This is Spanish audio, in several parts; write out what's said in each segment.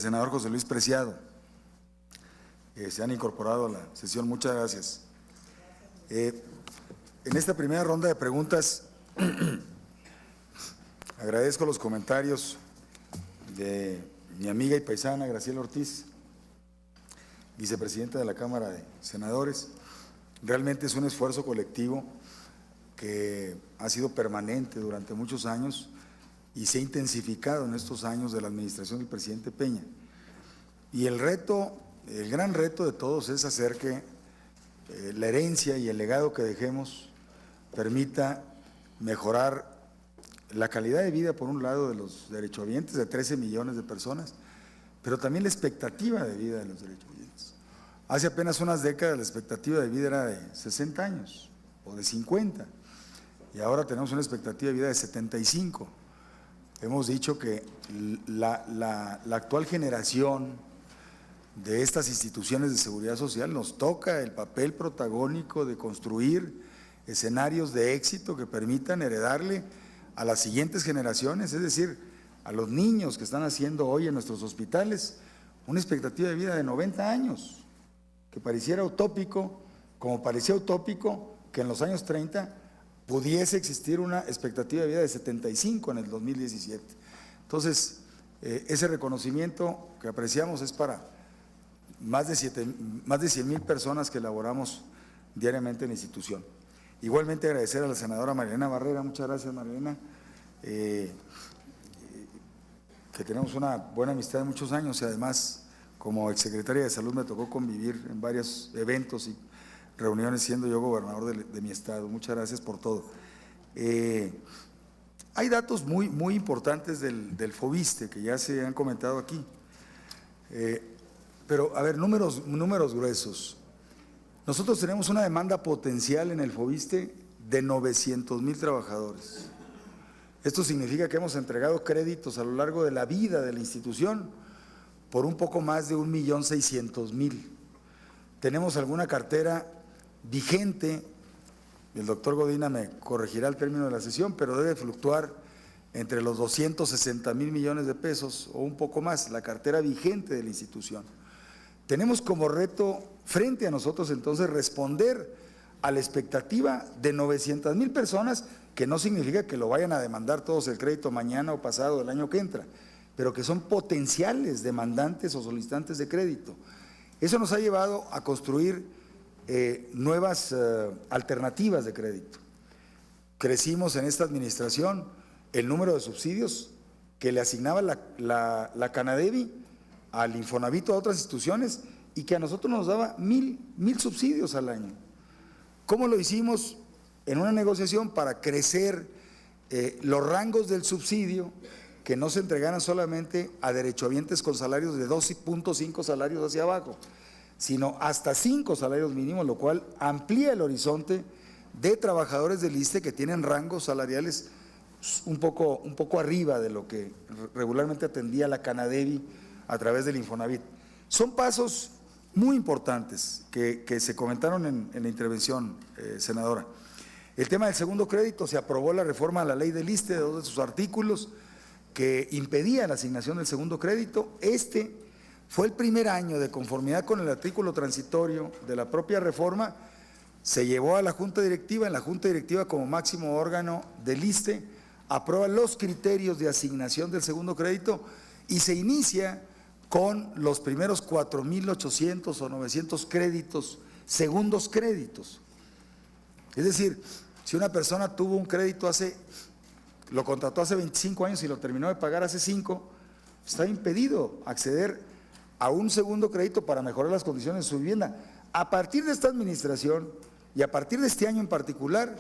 senador José Luis Preciado. Se han incorporado a la sesión, muchas gracias. En esta primera ronda de preguntas, agradezco los comentarios de mi amiga y paisana Graciela Ortiz, vicepresidenta de la Cámara de Senadores. Realmente es un esfuerzo colectivo que ha sido permanente durante muchos años y se ha intensificado en estos años de la administración del presidente Peña. Y el gran reto de todos es hacer que la herencia y el legado que dejemos permita mejorar la calidad de vida, por un lado, de los derechohabientes, de 13 millones de personas, pero también la expectativa de vida de los derechohabientes. Hace apenas unas décadas la expectativa de vida era de 60 años o de 50, y ahora tenemos una expectativa de vida de 75. Hemos dicho que la actual generación de estas instituciones de seguridad social nos toca el papel protagónico de construir escenarios de éxito que permitan heredarle a las siguientes generaciones, es decir, a los niños que están haciendo hoy en nuestros hospitales, una expectativa de vida de 90 años, que pareciera utópico, como parecía utópico que en los años 30 pudiese existir una expectativa de vida de 75 en el 2017. Entonces, ese reconocimiento que apreciamos es para más de 100,000 personas que elaboramos diariamente en la institución. Igualmente agradecer a la senadora Marilena Barrera, muchas gracias Marilena, que tenemos una buena amistad de muchos años y además como exsecretaria de Salud me tocó convivir en varios eventos y reuniones siendo yo gobernador de mi estado. Muchas gracias por todo. Hay datos muy importantes del FOBISTE que ya se han comentado aquí, pero a ver, números gruesos. Nosotros tenemos una demanda potencial en el FOBISTE de 900,000 trabajadores. Esto significa que hemos entregado créditos a lo largo de la vida de la institución por un poco más de 1,600,000. Tenemos alguna cartera vigente, el doctor Godina me corregirá al término de la sesión, pero debe fluctuar entre los 260,000 millones de pesos o un poco más, la cartera vigente de la institución. Tenemos como reto frente a nosotros entonces responder a la expectativa de 900,000 personas, que no significa que lo vayan a demandar todos el crédito mañana o pasado del año que entra, pero que son potenciales demandantes o solicitantes de crédito. Eso nos ha llevado a construir nuevas alternativas de crédito. Crecimos en esta administración el número de subsidios que le asignaba la Canadevi al Infonavit o a otras instituciones y que a nosotros nos daba 1,000 subsidios al año. ¿Cómo lo hicimos? En una negociación para crecer los rangos del subsidio, que no se entregaran solamente a derechohabientes con salarios de 2.5 salarios hacia abajo, sino hasta 5 salarios mínimos, lo cual amplía el horizonte de trabajadores del ISSSTE que tienen rangos salariales un poco arriba de lo que regularmente atendía la Canadevi a través del Infonavit. Son pasos muy importantes que se comentaron en la intervención, senadora. El tema del segundo crédito, se aprobó la reforma a la ley del ISSSTE de 2 de sus artículos que impedía la asignación del segundo crédito. Este fue el primer año de conformidad con el artículo transitorio de la propia reforma, se llevó a la Junta Directiva, en la Junta Directiva como máximo órgano del ISSSTE, aprueba los criterios de asignación del segundo crédito y se inicia con los primeros 4,800 o 900 créditos, segundos créditos. Es decir, si una persona tuvo un crédito lo contrató hace 25 años y lo terminó de pagar hace 5, está impedido acceder a un segundo crédito para mejorar las condiciones de su vivienda. A partir de esta administración y a partir de este año en particular,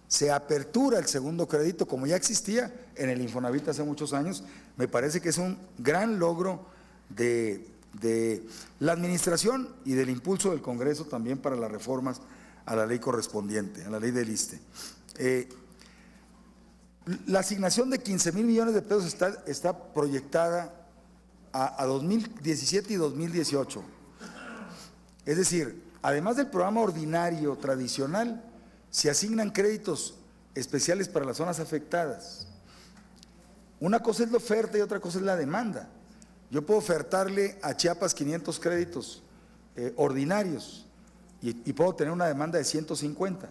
se apertura el segundo crédito como ya existía en el Infonavit hace muchos años. Me parece que es un gran logro de la administración y del impulso del Congreso también para las reformas a la ley correspondiente, a la ley del ISSSTE. La asignación de 15,000 millones de pesos está proyectada a 2017 y 2018. Es decir, además del programa ordinario tradicional, se asignan créditos especiales para las zonas afectadas. Una cosa es la oferta y otra cosa es la demanda. Yo puedo ofertarle a Chiapas 500 créditos ordinarios y puedo tener una demanda de 150,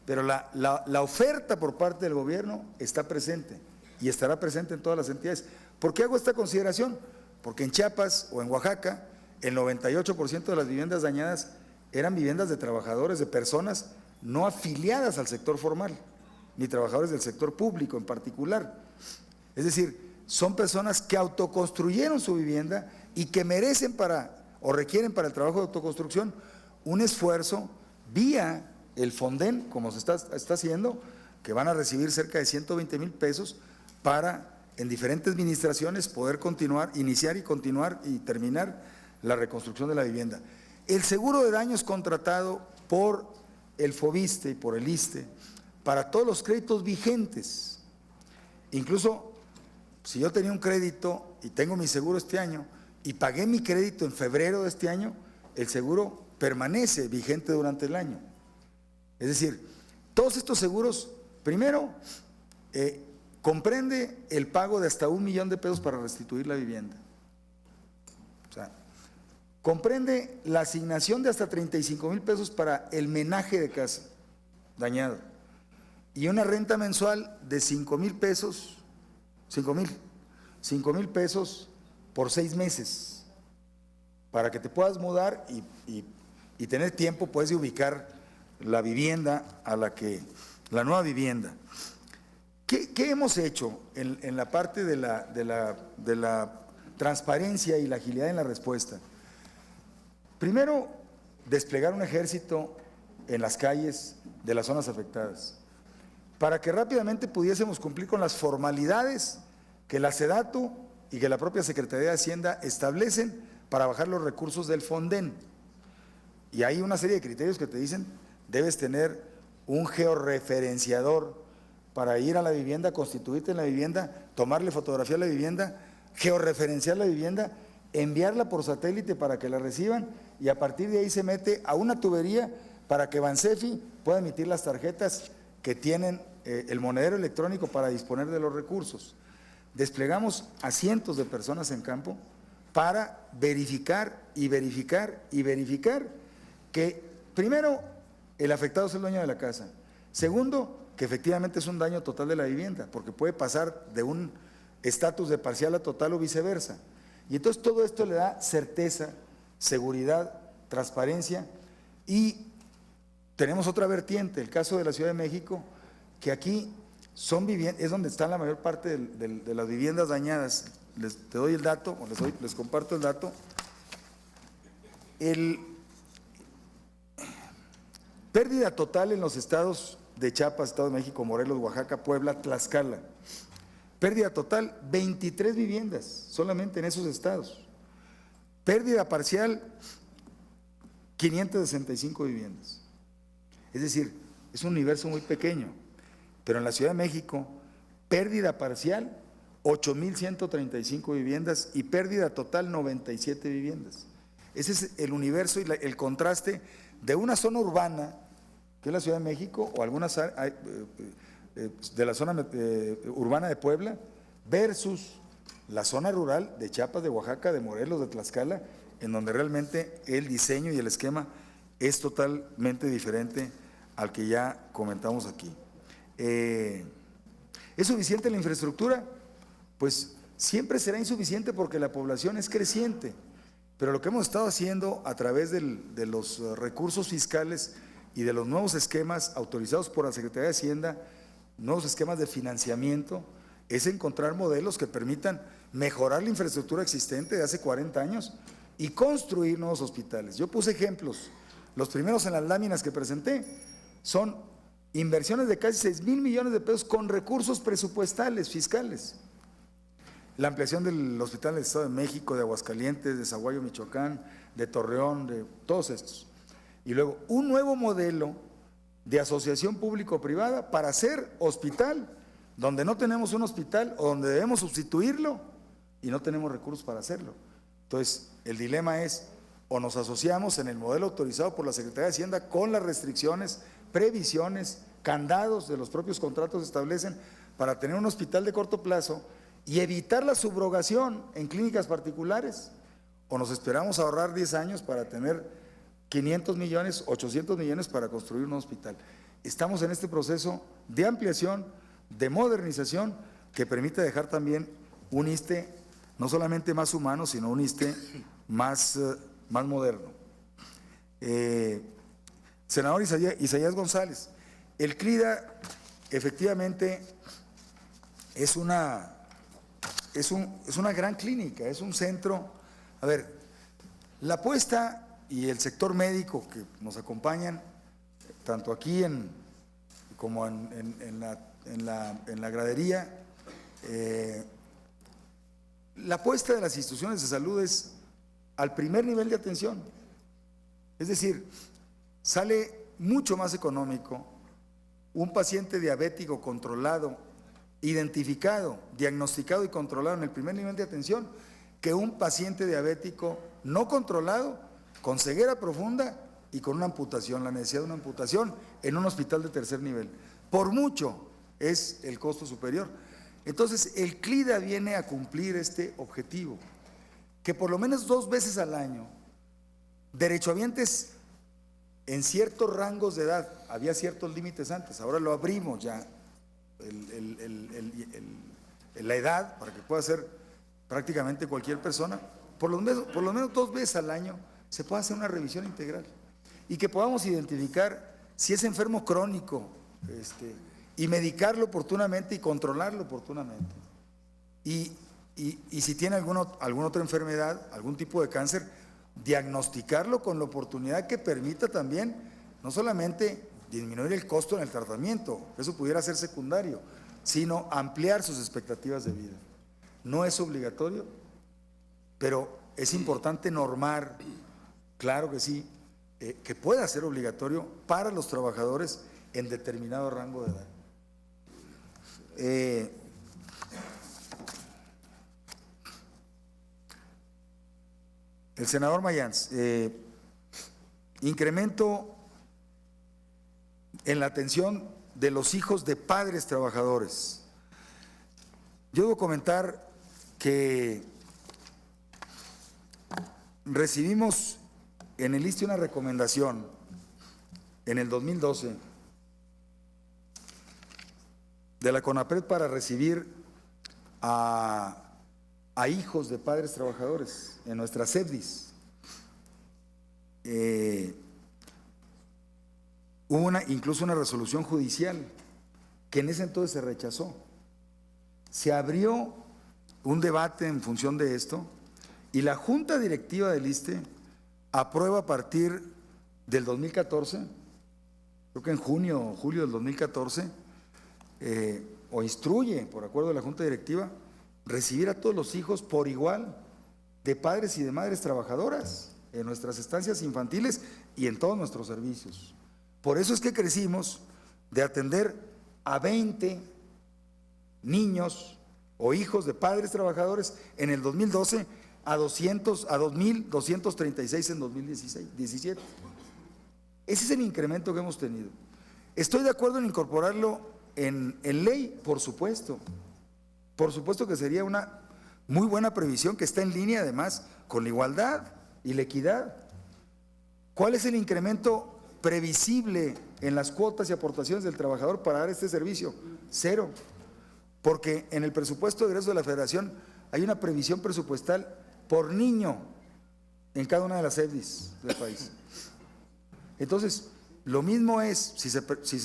pero la oferta por parte del gobierno está presente y estará presente en todas las entidades. ¿Por qué hago esta consideración? Porque en Chiapas o en Oaxaca el 98% de las viviendas dañadas eran viviendas de trabajadores, de personas no afiliadas al sector formal, ni trabajadores del sector público en particular. Es decir, son personas que autoconstruyeron su vivienda y que merecen o requieren para el trabajo de autoconstrucción un esfuerzo vía el Fonden, como se está haciendo, que van a recibir cerca de 120,000 pesos para en diferentes administraciones poder iniciar y continuar y terminar la reconstrucción de la vivienda. El seguro de daños contratado por el FOVISSSTE y por el ISSSTE para todos los créditos vigentes, incluso si yo tenía un crédito y tengo mi seguro este año y pagué mi crédito en febrero de este año, el seguro permanece vigente durante el año. Es decir, todos estos seguros, primero, comprende el pago de hasta 1,000,000 de pesos para restituir la vivienda. O sea, comprende la asignación de hasta 35,000 pesos para el menaje de casa dañado y una renta mensual de 5,000 pesos, 5,000 pesos por 6 meses para que te puedas mudar y tener tiempo pues de ubicar la vivienda la nueva vivienda. ¿Qué hemos hecho en la parte de la transparencia y la agilidad en la respuesta? Primero, desplegar un ejército en las calles de las zonas afectadas, para que rápidamente pudiésemos cumplir con las formalidades que la SEDATU y que la propia Secretaría de Hacienda establecen para bajar los recursos del Fonden. Y hay una serie de criterios que te dicen, debes tener un georreferenciador para ir a la vivienda, constituirte en la vivienda, tomarle fotografía a la vivienda, georreferenciar la vivienda, enviarla por satélite para que la reciban y a partir de ahí se mete a una tubería para que Bansefi pueda emitir las tarjetas que tienen el monedero electrónico para disponer de los recursos. Desplegamos a cientos de personas en campo para verificar que primero el afectado es el dueño de la casa, segundo que efectivamente es un daño total de la vivienda, porque puede pasar de un estatus de parcial a total o viceversa. Y entonces todo esto le da certeza, seguridad, transparencia. Y tenemos otra vertiente, el caso de la Ciudad de México, que aquí es donde está la mayor parte de las viviendas dañadas. Te doy el dato, o les comparto el dato. Pérdida total en los estados de Chiapas, Estado de México, Morelos, Oaxaca, Puebla, Tlaxcala. Pérdida total, 23 viviendas, solamente en esos estados. Pérdida parcial, 565 viviendas. Es decir, es un universo muy pequeño, pero en la Ciudad de México, pérdida parcial, 8,135 viviendas y pérdida total, 97 viviendas. Ese es el universo y el contraste de una zona urbana, que es la Ciudad de México, o algunas de la zona urbana de Puebla, versus la zona rural de Chiapas, de Oaxaca, de Morelos, de Tlaxcala, en donde realmente el diseño y el esquema es totalmente diferente al que ya comentamos aquí. ¿Es suficiente la infraestructura? Pues siempre será insuficiente porque la población es creciente, pero lo que hemos estado haciendo a través de los recursos fiscales y de los nuevos esquemas autorizados por la Secretaría de Hacienda, nuevos esquemas de financiamiento, es encontrar modelos que permitan mejorar la infraestructura existente de hace 40 años y construir nuevos hospitales. Yo puse ejemplos, los primeros en las láminas que presenté son inversiones de casi 6,000 millones de pesos con recursos presupuestales, fiscales. La ampliación del Hospital del Estado de México, de Aguascalientes, de Zaguayo, Michoacán, de Torreón, de todos estos. Y luego un nuevo modelo de asociación público-privada para hacer hospital, donde no tenemos un hospital o donde debemos sustituirlo y no tenemos recursos para hacerlo. Entonces, el dilema es, o nos asociamos en el modelo autorizado por la Secretaría de Hacienda con las restricciones, previsiones, candados de los propios contratos establecen para tener un hospital de corto plazo y evitar la subrogación en clínicas particulares, o nos esperamos a ahorrar 10 años para tener 500 millones, 800 millones para construir un hospital. Estamos en este proceso de ampliación, de modernización, que permite dejar también un ISSSTE no solamente más humano, sino un ISSSTE más moderno. Senador Isaías González, el CLIDA efectivamente es una gran clínica, es un centro. A ver, la apuesta y el sector médico que nos acompañan, tanto aquí como en la gradería, la apuesta de las instituciones de salud es al primer nivel de atención. Es decir, sale mucho más económico un paciente diabético controlado, identificado, diagnosticado y controlado en el primer nivel de atención, que un paciente diabético no controlado, con ceguera profunda y con una amputación, la necesidad de una amputación en un hospital de tercer nivel. Por mucho es el costo superior. Entonces, el CLIDA viene a cumplir este objetivo, que por lo menos 2 veces al año, derechohabientes en ciertos rangos de edad, había ciertos límites antes, ahora lo abrimos ya, la edad, para que pueda ser prácticamente cualquier persona, por lo menos 2 veces al año se puede hacer una revisión integral y que podamos identificar si es enfermo crónico y medicarlo oportunamente y controlarlo oportunamente. Y si tiene alguna otra enfermedad, algún tipo de cáncer, diagnosticarlo con la oportunidad que permita también no solamente disminuir el costo en el tratamiento, eso pudiera ser secundario, sino ampliar sus expectativas de vida. No es obligatorio, pero es importante normar, claro que sí, que pueda ser obligatorio para los trabajadores en determinado rango de edad. El senador Mayans, incremento en la atención de los hijos de padres trabajadores. Yo debo comentar que recibimos en el ISSSTE una recomendación en el 2012 de la CONAPRED para recibir a hijos de padres trabajadores en nuestras CEFDIs. Hubo incluso una resolución judicial que en ese entonces se rechazó. Se abrió un debate en función de esto y la Junta Directiva del ISSSTE aprueba a partir del 2014, creo que en junio o julio del 2014, o instruye, por acuerdo de la Junta Directiva, recibir a todos los hijos por igual de padres y de madres trabajadoras en nuestras estancias infantiles y en todos nuestros servicios. Por eso es que crecimos de atender a 20 niños o hijos de padres trabajadores en el 2012 a 2.236 en 2017. Ese es el incremento que hemos tenido. Estoy de acuerdo en incorporarlo en ley, por supuesto. Por supuesto que sería una muy buena previsión que está en línea además con la igualdad y la equidad. ¿Cuál es el incremento previsible en las cuotas y aportaciones del trabajador para dar este servicio? 0. Porque en el presupuesto de egresos de la Federación hay una previsión presupuestal por niño en cada una de las CEFDIs del país. Entonces, lo mismo es si se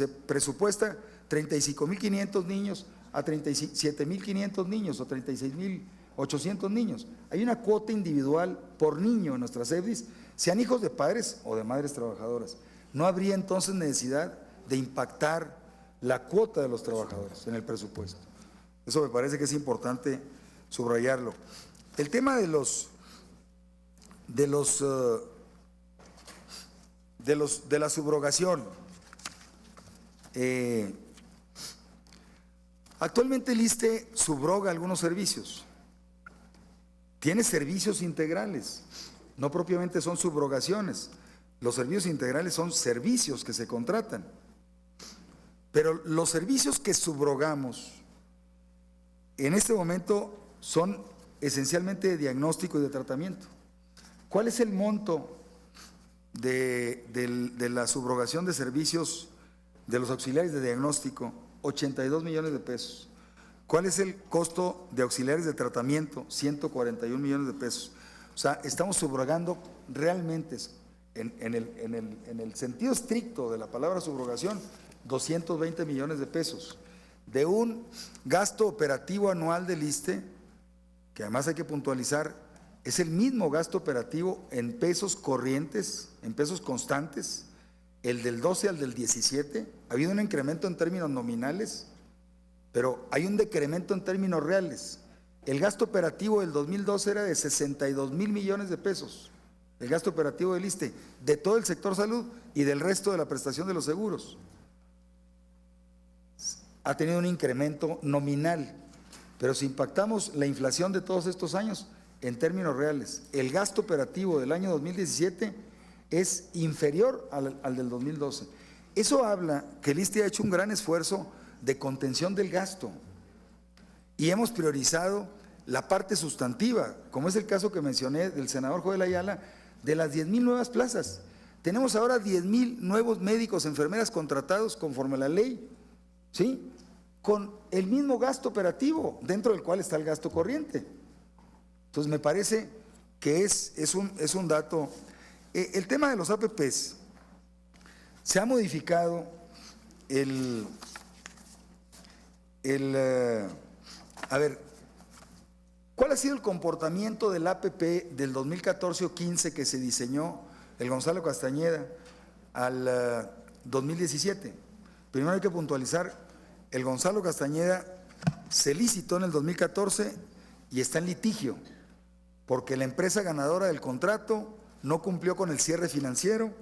presupuesta 35.500 niños a 37.500 niños o 36.800 niños. Hay una cuota individual por niño en nuestras CEFDIs, sean hijos de padres o de madres trabajadoras. No habría entonces necesidad de impactar la cuota de los trabajadores en el presupuesto. Eso me parece que es importante subrayarlo. El tema de la subrogación. Actualmente el ISSSTE subroga algunos servicios. Tiene servicios integrales, no propiamente son subrogaciones. Los servicios integrales son servicios que se contratan. Pero los servicios que subrogamos en este momento son esencialmente de diagnóstico y de tratamiento. ¿Cuál es el monto de la subrogación de servicios de los auxiliares de diagnóstico? 82 millones de pesos. ¿Cuál es el costo de auxiliares de tratamiento? 141 millones de pesos. O sea, estamos subrogando realmente, en el sentido estricto de la palabra subrogación, 220 millones de pesos. De un gasto operativo anual del ISSSTE, que además hay que puntualizar, es el mismo gasto operativo en pesos corrientes, en pesos constantes, el del 12 al del 17, ha habido un incremento en términos nominales, pero hay un decremento en términos reales. El gasto operativo del 2012 era de 62 mil millones de pesos, el gasto operativo del ISSSTE, de todo el sector salud y del resto de la prestación de los seguros. Ha tenido un incremento nominal, pero si impactamos la inflación de todos estos años, en términos reales, el gasto operativo del año 2017 es inferior al del 2012. Eso habla que el ISSSTE ha hecho un gran esfuerzo de contención del gasto y hemos priorizado la parte sustantiva, como es el caso que mencioné del senador Joel Ayala, de las 10,000 nuevas plazas. Tenemos ahora 10,000 nuevos médicos, enfermeras contratados conforme a la ley, ¿sí? Con el mismo gasto operativo, dentro del cual está el gasto corriente. Entonces me parece que es un dato. El tema de los APPs, se ha modificado a ver, ¿cuál ha sido el comportamiento del APP del 2014 o 15 que se diseñó el Gonzalo Castañeda al 2017? Primero hay que puntualizar, el Gonzalo Castañeda se licitó en el 2014 y está en litigio, porque la empresa ganadora del contrato no cumplió con el cierre financiero,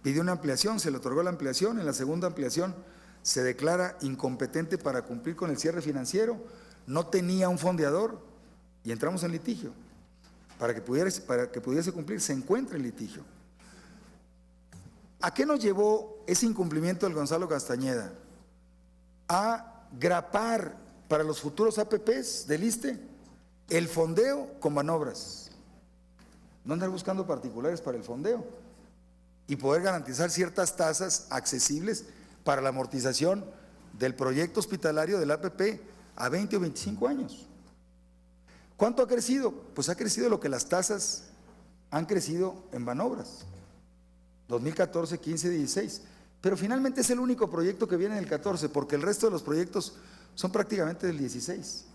pidió una ampliación, se le otorgó la ampliación, en la segunda ampliación se declara incompetente para cumplir con el cierre financiero, no tenía un fondeador y entramos en litigio. Para que pudiese cumplir, se encuentra en litigio. ¿A qué nos llevó ese incumplimiento del Gonzalo Castañeda? A grapar para los futuros APPs del ISSSTE el fondeo con manobras. No andar buscando particulares para el fondeo y poder garantizar ciertas tasas accesibles para la amortización del proyecto hospitalario del APP a 20 o 25 años. ¿Cuánto ha crecido? Pues ha crecido lo que las tasas han crecido en manobras, 2014, 15, 16, pero finalmente es el único proyecto que viene en el 14, porque el resto de los proyectos son prácticamente del 16,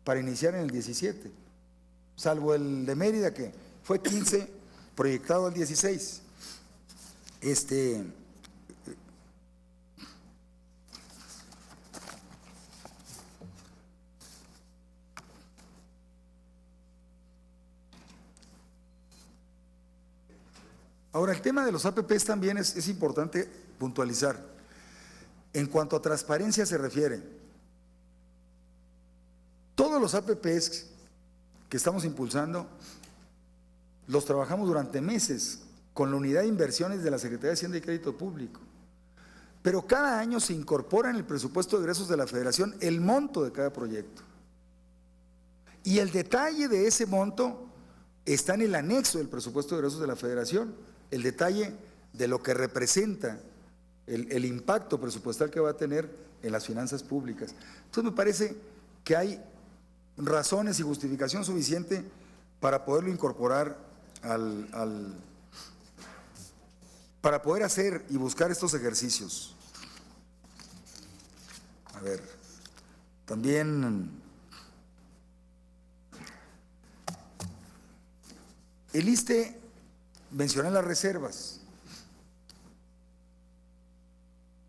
para iniciar en el 17, salvo el de Mérida que fue 15, proyectado al 16. Ahora, el tema de los APPs también es importante puntualizar. En cuanto a transparencia se refiere, todos los APPs que estamos impulsando los trabajamos durante meses con la unidad de inversiones de la Secretaría de Hacienda y Crédito Público, pero cada año se incorpora en el presupuesto de egresos de la Federación el monto de cada proyecto y el detalle de ese monto está en el anexo del presupuesto de egresos de la Federación, el detalle de lo que representa el impacto presupuestal que va a tener en las finanzas públicas. Entonces me parece que hay razones y justificación suficiente para poderlo incorporar para poder hacer y buscar estos ejercicios. A ver, también el ISSSTE, mencioné las reservas,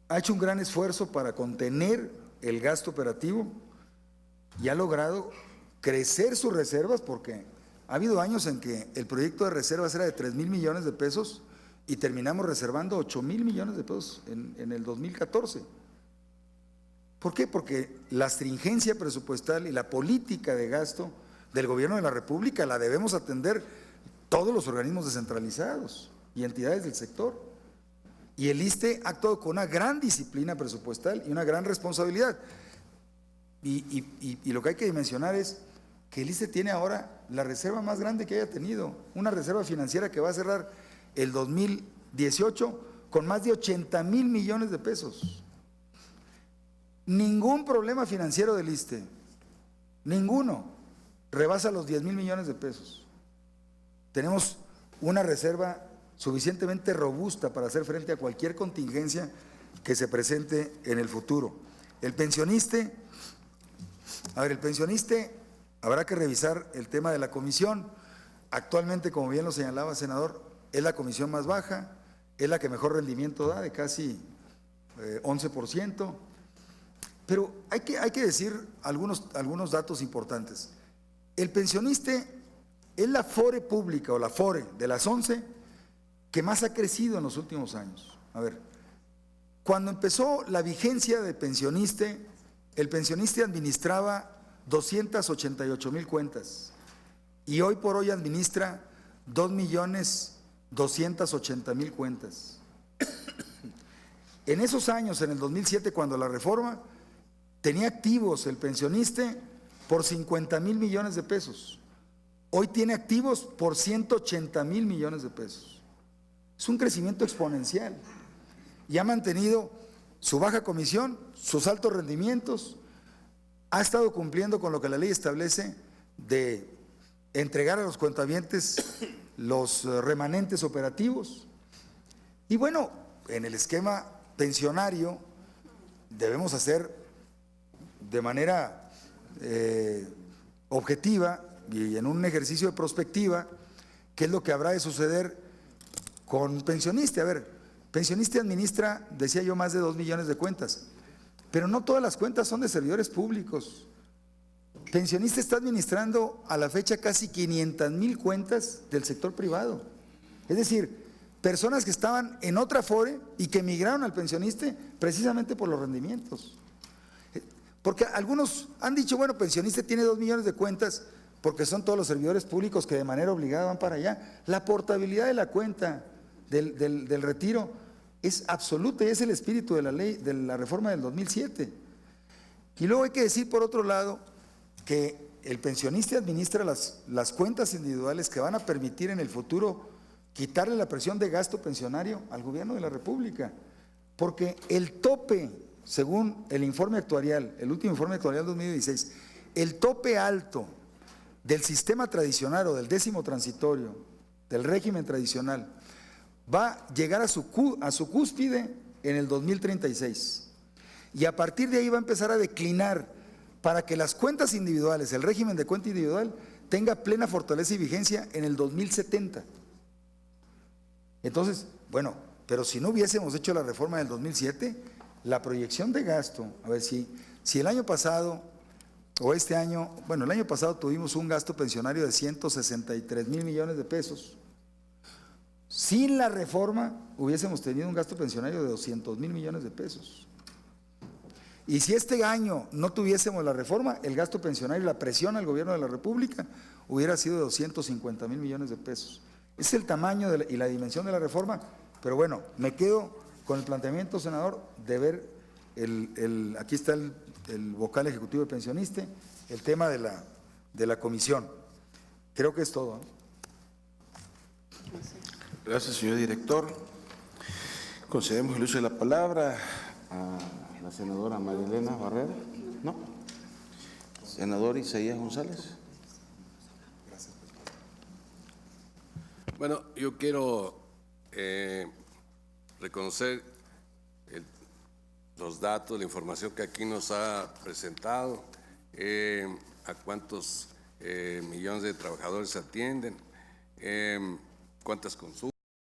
ha hecho un gran esfuerzo para contener el gasto operativo y ha logrado crecer sus reservas, porque ha habido años en que el proyecto de reservas era de 3,000 millones de pesos y terminamos reservando 8,000 millones de pesos en el 2014. ¿Por qué? Porque la stringencia presupuestal y la política de gasto del gobierno de la República la debemos atender todos los organismos descentralizados y entidades del sector. Y el ISSSTE ha actuado con una gran disciplina presupuestal y una gran responsabilidad. Y lo que hay que dimensionar es que el ISSSTE tiene ahora la reserva más grande que haya tenido, una reserva financiera que va a cerrar el 2018 con más de 80,000 millones de pesos. Ningún problema financiero del ISSSTE, ninguno, rebasa los 10,000 millones de pesos. Tenemos una reserva suficientemente robusta para hacer frente a cualquier contingencia que se presente en el futuro. El pensionista, habrá que revisar el tema de la comisión. Actualmente, como bien lo señalaba el senador, es la comisión más baja, es la que mejor rendimiento da, de casi 11%. Pero hay que decir algunos datos importantes. El pensionista es la FORE pública o la FORE de las 11 que más ha crecido en los últimos años. A ver, cuando empezó la vigencia de pensionista, el pensionista administraba 288,000 cuentas y hoy por hoy administra 2,280,000 cuentas. En esos años, en el 2007, cuando la reforma, tenía activos el pensionista por 50,000 millones de pesos. Hoy tiene activos por 180,000 millones de pesos. Es un crecimiento exponencial y ha mantenido su baja comisión, sus altos rendimientos, ha estado cumpliendo con lo que la ley establece de entregar a los cuentavientes los remanentes operativos. Y bueno, en el esquema pensionario debemos hacer de manera objetiva y en un ejercicio de prospectiva qué es lo que habrá de suceder con pensionista. A ver, pensionista administra, decía yo, más de 2 millones de cuentas, pero no todas las cuentas son de servidores públicos. Pensionista está administrando a la fecha casi 500,000 cuentas del sector privado. Es decir, personas que estaban en otra FORE y que migraron al pensionista precisamente por los rendimientos. Porque algunos han dicho, bueno, pensionista tiene 2 millones de cuentas porque son todos los servidores públicos que de manera obligada van para allá. La portabilidad de la cuenta del retiro es absoluta y es el espíritu de la ley, de la reforma del 2007. Y luego hay que decir, por otro lado, que el pensionista administra las cuentas individuales que van a permitir en el futuro quitarle la presión de gasto pensionario al gobierno de la República. Porque el tope, según el informe actuarial, el último informe actuarial 2016, el tope alto del sistema tradicional o del 10º transitorio, del régimen tradicional, va a llegar a su cúspide en el 2036. Y a partir de ahí va a empezar a declinar para que las cuentas individuales, el régimen de cuenta individual, tenga plena fortaleza y vigencia en el 2070. Entonces, bueno, pero si no hubiésemos hecho la reforma del 2007, la proyección de gasto, a ver si el año pasado o este año, bueno, el año pasado tuvimos un gasto pensionario de 163,000 millones de pesos. Sin la reforma hubiésemos tenido un gasto pensionario de 200,000 millones de pesos. Y si este año no tuviésemos la reforma, el gasto pensionario, la presión al gobierno de la República hubiera sido de 250,000 millones de pesos. Es el tamaño y la dimensión de la reforma, pero bueno, me quedo con el planteamiento, senador, de ver aquí está el vocal ejecutivo de pensionista, el tema de la comisión. Creo que es todo, ¿no? Gracias, señor director. Concedemos el uso de la palabra a la senadora Marilena Barrera. ¿No? Senador Isaías González. Bueno, yo quiero reconocer los datos, la información que aquí nos ha presentado, a cuántos millones de trabajadores atienden, cuántas consultas.